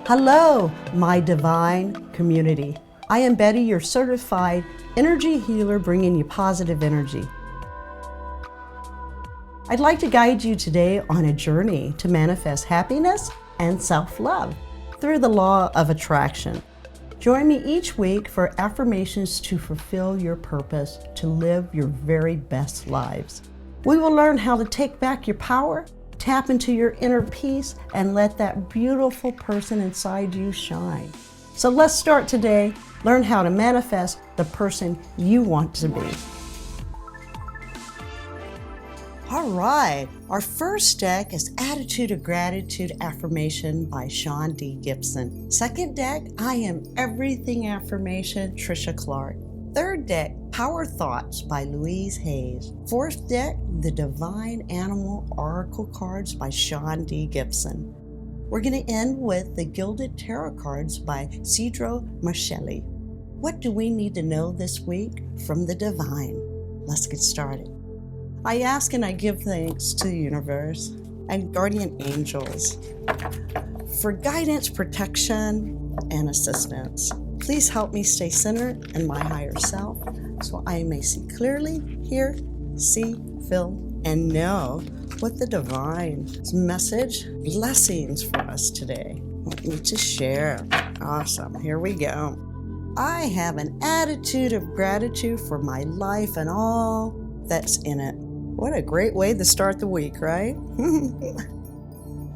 Hello, my divine community. I am Betty, your certified energy healer, bringing you positive energy. I'd like to guide you today on a journey to manifest happiness and self-love through the law of attraction. Join me each week for affirmations to fulfill your purpose, to live your very best lives. We will learn how to take back your power, tap into your inner peace, and let that beautiful person inside you shine. So let's start today. Learn how to manifest the person you want to be. All right, our first deck is Attitude of Gratitude Affirmation by Sean D. Gibson. Second deck, I Am Everything Affirmation, Trisha Clark. Third deck, Power Thoughts by Louise Hayes. Fourth deck, The Divine Animal Oracle Cards by Sean D. Gibson. We're going to end with the Gilded Tarot cards by Cedro Marcelli. What do we need to know this week from the divine? Let's get started. I ask and I give thanks to the universe and guardian angels for guidance, protection, and assistance. Please help me stay centered in my higher self so I may see clearly, hear, see, feel, and know what the divine's message, blessings for us today want me to share. Awesome. Here we go. I have an attitude of gratitude for my life and all that's in it. What a great way to start the week, right?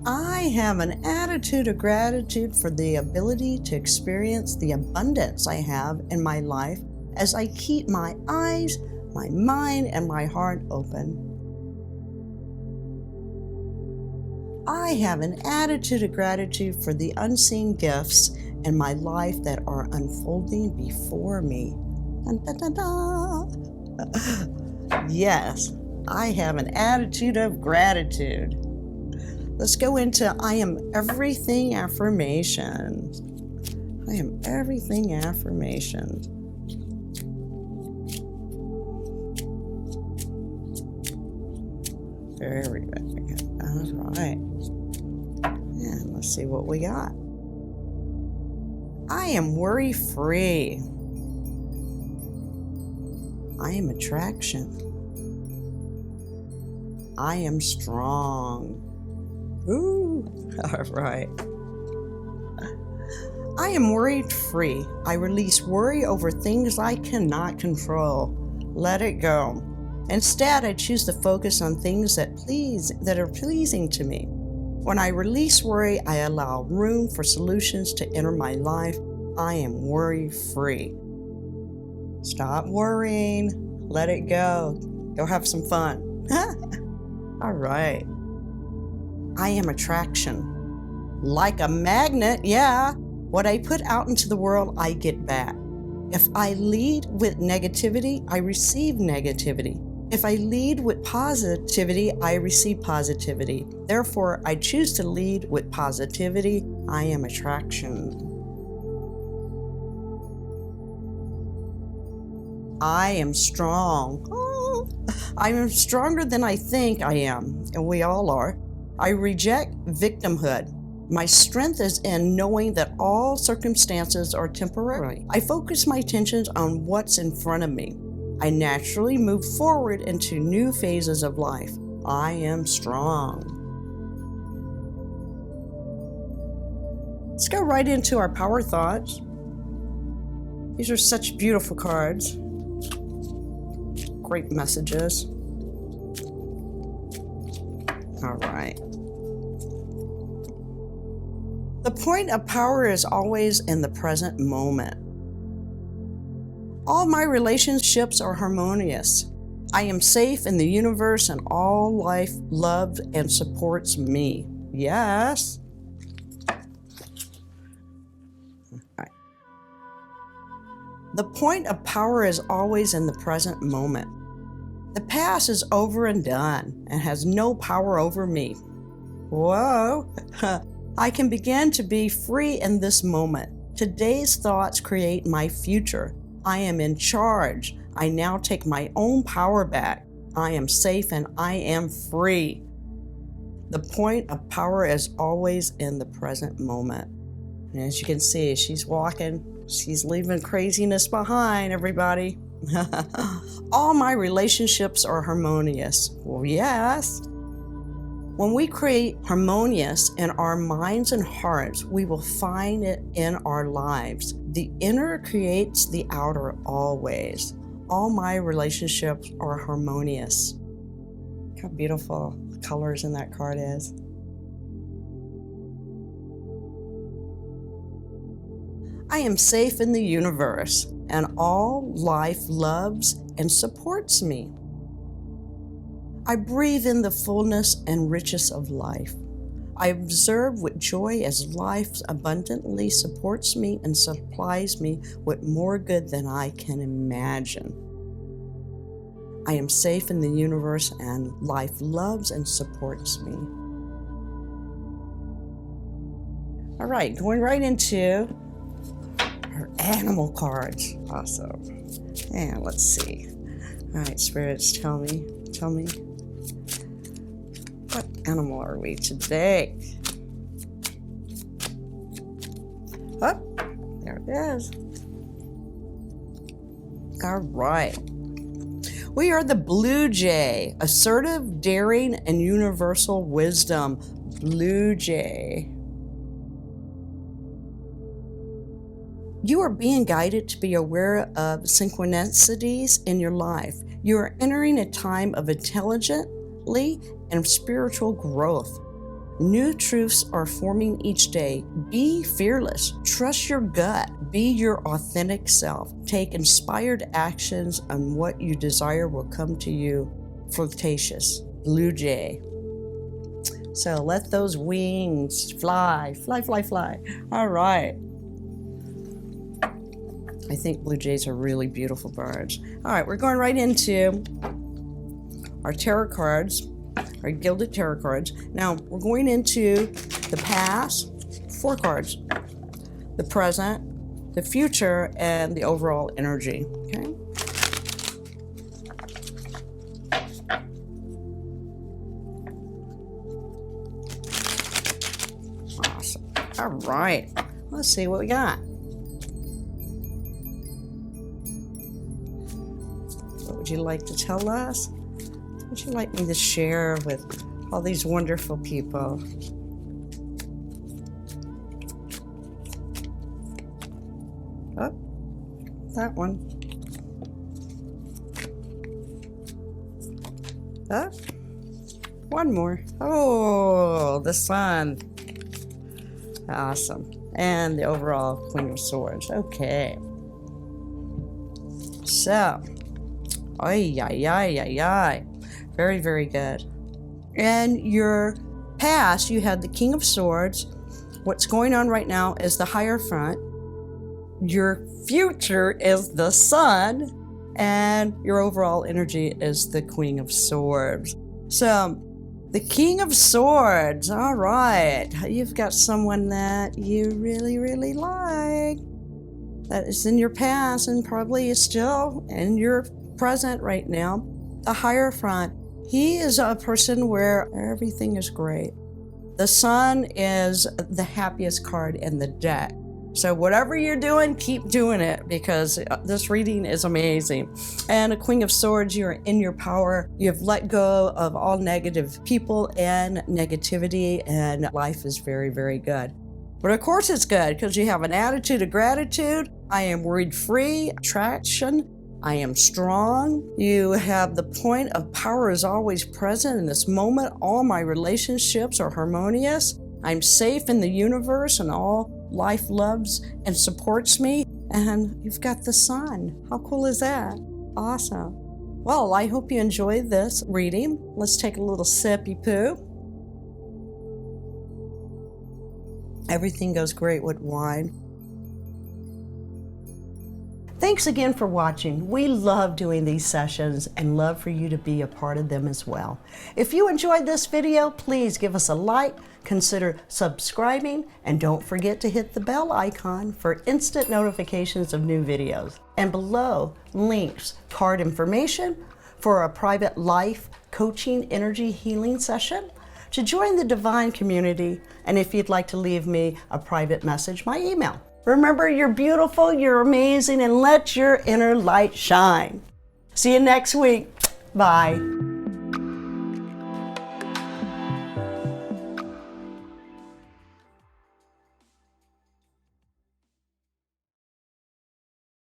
I have an attitude of gratitude for the ability to experience the abundance I have in my life as I keep my eyes, my mind, and my heart open. I have an attitude of gratitude for the unseen gifts in my life that are unfolding before me. Dun, dun, dun, dun. Yes. I have an attitude of gratitude. Let's go into I Am Everything Affirmations. I Am Everything Affirmations. Very good. All right. And let's see what we got. I am worry-free. I am attraction. I am strong. Ooh, all right. I am worry-free. I release worry over things I cannot control. Let it go. Instead, I choose to focus on things that are pleasing to me. When I release worry, I allow room for solutions to enter my life. I am worry-free. Stop worrying. Let it go. Go have some fun. All right. I am attraction. Like a magnet, yeah. What I put out into the world, I get back. If I lead with negativity, I receive negativity. If I lead with positivity, I receive positivity. Therefore, I choose to lead with positivity. I am attraction. I am strong. I am stronger than I think I am, and we all are. I reject victimhood. My strength is in knowing that all circumstances are temporary. I focus my attention on what's in front of me. I naturally move forward into new phases of life. I am strong. Let's go right into our power thoughts. These are such beautiful cards. Great messages. All right. The point of power is always in the present moment. All my relationships are harmonious. I am safe in the universe and all life loves and supports me. Yes. All right. The point of power is always in the present moment. The past is over and done and has no power over me. Whoa! I can begin to be free in this moment. Today's thoughts create my future. I am in charge. I now take my own power back. I am safe and I am free. The point of power is always in the present moment. And as you can see, she's walking, she's leaving craziness behind, everybody. All my relationships are harmonious. Well, yes. When we create harmonious in our minds and hearts, we will find it in our lives. The inner creates the outer always. All my relationships are harmonious. Look how beautiful the colors in that card is. I am safe in the universe, and all life loves and supports me. I breathe in the fullness and richness of life. I observe with joy as life abundantly supports me and supplies me with more good than I can imagine. I am safe in the universe, and life loves and supports me. All right, going right into our animal cards. Awesome. And let's see. All right, spirits, tell me. What animal are we today? Oh, there it is. All right. We are the blue jay, assertive, daring, and universal wisdom. Blue jay. You are being guided to be aware of synchronicities in your life. You are entering a time of intelligently and spiritual growth. New truths are forming each day. Be fearless. Trust your gut. Be your authentic self. Take inspired actions, and what you desire will come to you. Flirtatious. Blue jay. So let those wings fly. Fly, fly, fly. All right. I think blue jays are really beautiful birds. All right, we're going right into our tarot cards, our Gilded Tarot cards. Now, we're going into the past, 4 cards, the present, the future, and the overall energy, okay? Awesome. All right, let's see what we got. Would you like to tell us? What would you like me to share with all these wonderful people? Oh, that one. Oh, one more. Oh, the sun. Awesome. And the overall Queen of Swords. Okay. So, ay. Very, very good. In your past, you had the King of Swords. What's going on right now is the Hierophant. Your future is the Sun. And your overall energy is the Queen of Swords. So, the King of Swords. All right. You've got someone that you really, really like. That is in your past and probably is still in your present right now. The Hierophant, he is a person where everything is great. The Sun is the happiest card in the deck. So whatever you're doing, keep doing it, because this reading is amazing. And a Queen of Swords, you're in your power. You've let go of all negative people and negativity, and life is very, very good. But of course it's good because you have an attitude of gratitude. I am worried-free, attraction. I am strong. You have the point of power is always present in this moment. All my relationships are harmonious. I'm safe in the universe, and all life loves and supports me. And you've got the Sun. How cool is that? Awesome. Well, I hope you enjoyed this reading. Let's take a little sippy poo. Everything goes great with wine. Thanks again for watching. We love doing these sessions and love for you to be a part of them as well. If you enjoyed this video, please give us a like, consider subscribing, and don't forget to hit the bell icon for instant notifications of new videos. And below, links, card information for a private life coaching energy healing session, to join the Divine Community, and if you'd like to leave me a private message, my email. Remember, you're beautiful, you're amazing, and let your inner light shine. See you next week. Bye.